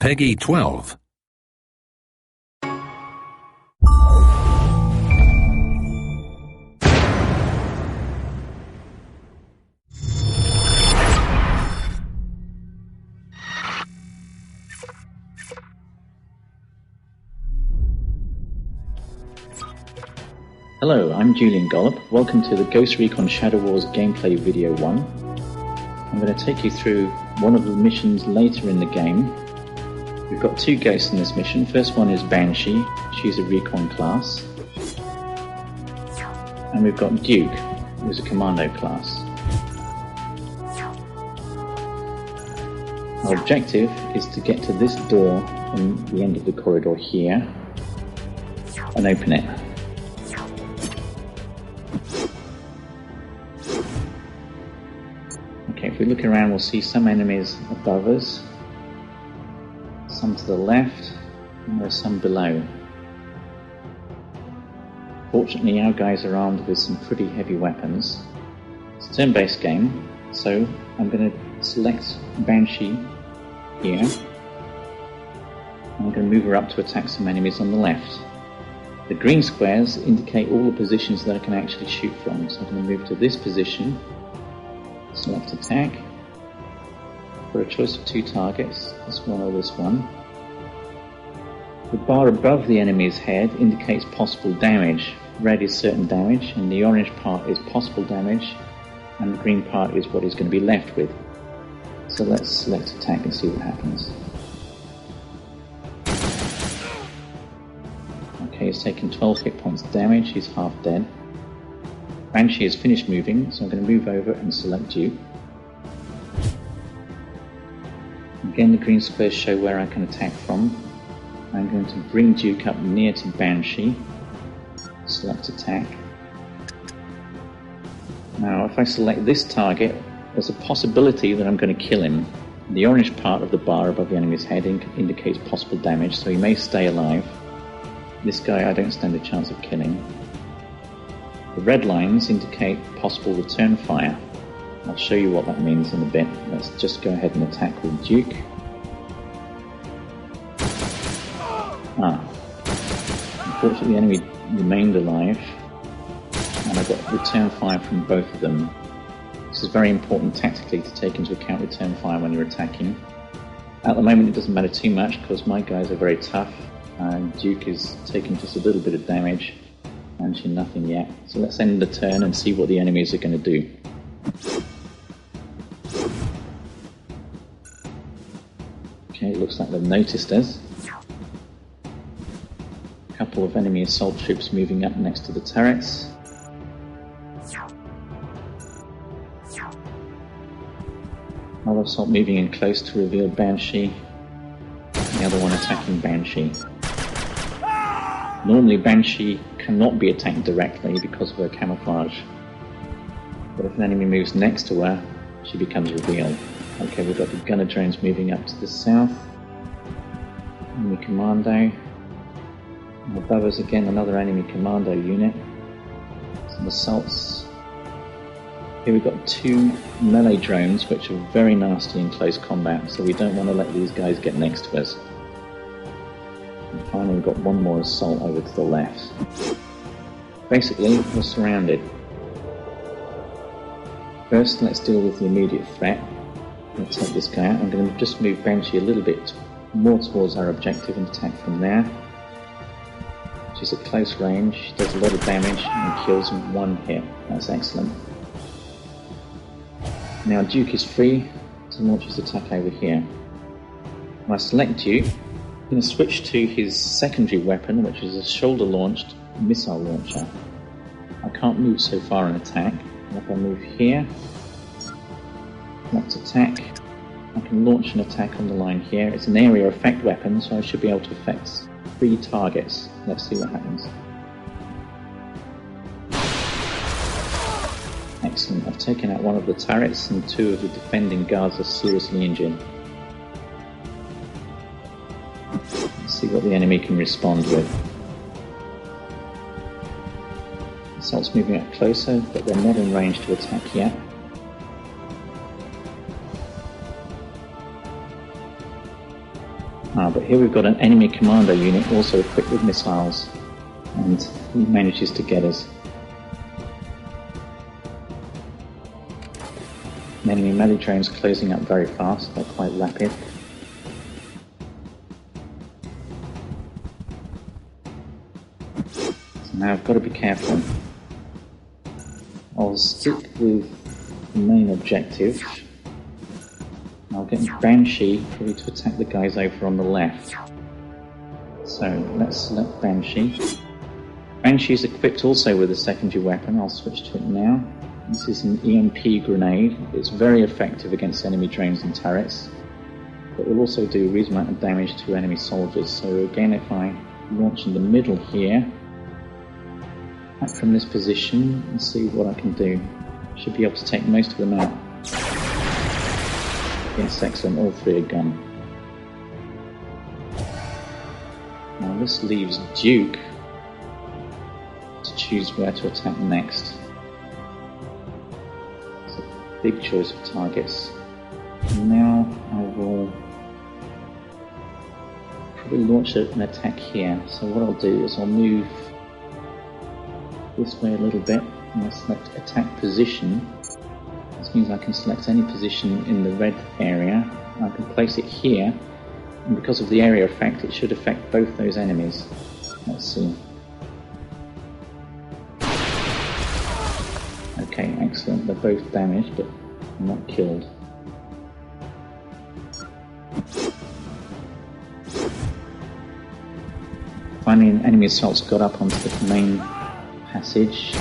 Peggy 12. Hello, I'm Julian Gollop. Welcome to the Ghost Recon Shadow Wars gameplay video 1. I'm going to take you through one of the missions later in the game. We've got two ghosts in this mission. First one is Banshee. She's a Recon class. And we've got Duke, who's a Commando class. Our objective is to get to this door from the end of the corridor here and open it. Okay, if we look around, we'll see some enemies above us, some to the left, and there's some below. Fortunately, our guys are armed with some pretty heavy weapons. It's a turn-based game, so I'm going to select Banshee here. I'm going to move her up to attack some enemies on the left. The green squares indicate all the positions that I can actually shoot from, so I'm going to move to this position. Select attack. For a choice of two targets, this one or this one. The bar above the enemy's head indicates possible damage. Red is certain damage, and the orange part is possible damage, and the green part is what he's going to be left with. So let's select attack and see what happens. Okay, he's taken 12 hit points damage, he's half dead. Banshee has finished moving, so I'm going to move over and select Duke. Again, the green squares show where I can attack from. I'm going to bring Duke up near to Banshee. Select attack. Now, if I select this target, there's a possibility that I'm going to kill him. The orange part of the bar above the enemy's head indicates possible damage, so he may stay alive. This guy I don't stand a chance of killing. The red lines indicate possible return fire. I'll show you what that means in a bit. Let's just go ahead and attack with Duke. Unfortunately the enemy remained alive, and I got return fire from both of them. This is very important tactically to take into account return fire when you're attacking. At the moment it doesn't matter too much because my guys are very tough, and Duke is taking just a little bit of damage. Actually nothing yet. So let's end the turn and see what the enemies are going to do. Okay, it looks like they've noticed us. A couple of enemy assault troops moving up next to the turrets. Another assault moving in close to reveal Banshee. The other one attacking Banshee. Normally Banshee cannot be attacked directly because of her camouflage, but if an enemy moves next to her, she becomes revealed. Okay, we've got the gunner drones moving up to the south. Enemy commando. And above us again, another enemy commando unit. Some assaults. Here we've got two melee drones which are very nasty in close combat, so we don't want to let these guys get next to us. And finally we've got one more assault over to the left. Basically, we're surrounded. First, let's deal with the immediate threat. Let's take this guy out. I'm going to just move Banshee a little bit more towards our objective and attack from there. She's at close range, she does a lot of damage and kills in one hit. That's excellent. Now Duke is free to launch his attack over here. When I select Duke, I'm going to switch to his secondary weapon, which is a shoulder-launched missile launcher. I can't move so far and attack. And if I move here, let's attack. I can launch an attack on the line here. It's an area effect weapon, so I should be able to affect 3 targets. Let's see what happens. Excellent. I've taken out one of the turrets and 2 of the defending guards are seriously injured. Let's see what the enemy can respond with. Assault's moving up closer, but they're not in range to attack yet. But here we've got an enemy commando unit also equipped with missiles, and he manages to get us. An enemy melee drones closing up very fast, they're quite rapid. So now I've got to be careful. I'll stick with the main objective. I'll get Banshee probably to attack the guys over on the left. So let's select Banshee. Banshee is equipped also with a secondary weapon. I'll switch to it now. This is an EMP grenade. It's very effective against enemy drones and turrets. It will also do a reasonable amount of damage to enemy soldiers. So again, if I launch in the middle here, back from this position and see what I can do. Should be able to take most of them out. Yes, excellent, all three are gone. Now this leaves Duke to choose where to attack next. It's a big choice of targets. And now I will probably launch an attack here. So what I'll do is I'll move this way a little bit and I'll select attack position. This means I can select any position in the red area. I can place it here, and because of the area effect it should affect both those enemies. Let's see. Okay, excellent. They're both damaged but not killed. Finally, an enemy assault's got up onto the main passage.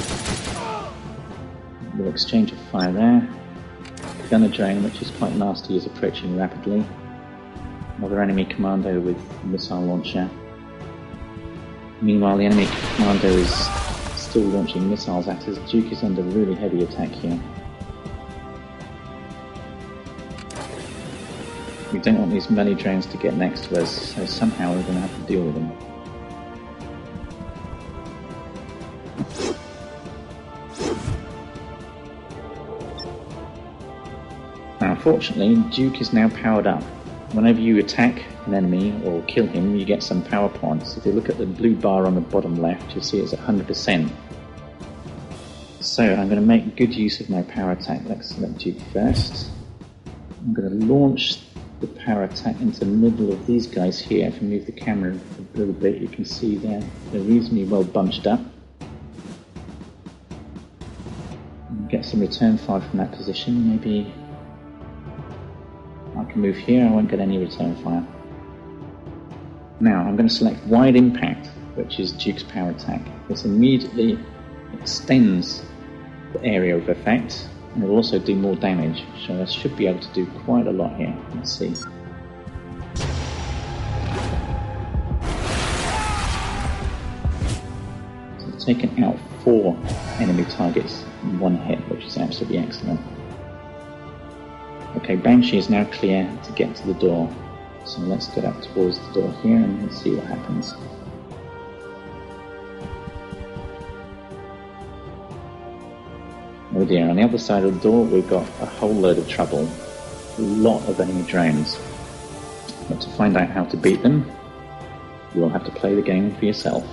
We'll exchange a fire there. Gunner drone, which is quite nasty, is approaching rapidly. Another enemy commando with a missile launcher. Meanwhile, the enemy commando is still launching missiles at us. Duke is under really heavy attack here. We don't want these melee drones to get next to us, so somehow we're going to have to deal with them. Now, unfortunately, Duke is now powered up. Whenever you attack an enemy or kill him, you get some power points. If you look at the blue bar on the bottom left, you'll see it's at 100%. So I'm going to make good use of my power attack. Let's select Duke first. I'm going to launch the power attack into the middle of these guys here. If you move the camera a little bit, you can see they're reasonably well bunched up. And get some return fire from that position. Maybe I can move here, I won't get any return fire. Now I'm going to select Wide Impact, which is Duke's power attack. This immediately extends the area of effect, and it will also do more damage, so I should be able to do quite a lot here. Let's see. So I've taken out 4 enemy targets in one hit, which is absolutely excellent. Okay, Banshee is now clear to get to the door, so let's get up towards the door here and let's see what happens. Oh dear, on the other side of the door we've got a whole load of trouble, a lot of enemy drones. But to find out how to beat them, you'll have to play the game for yourself.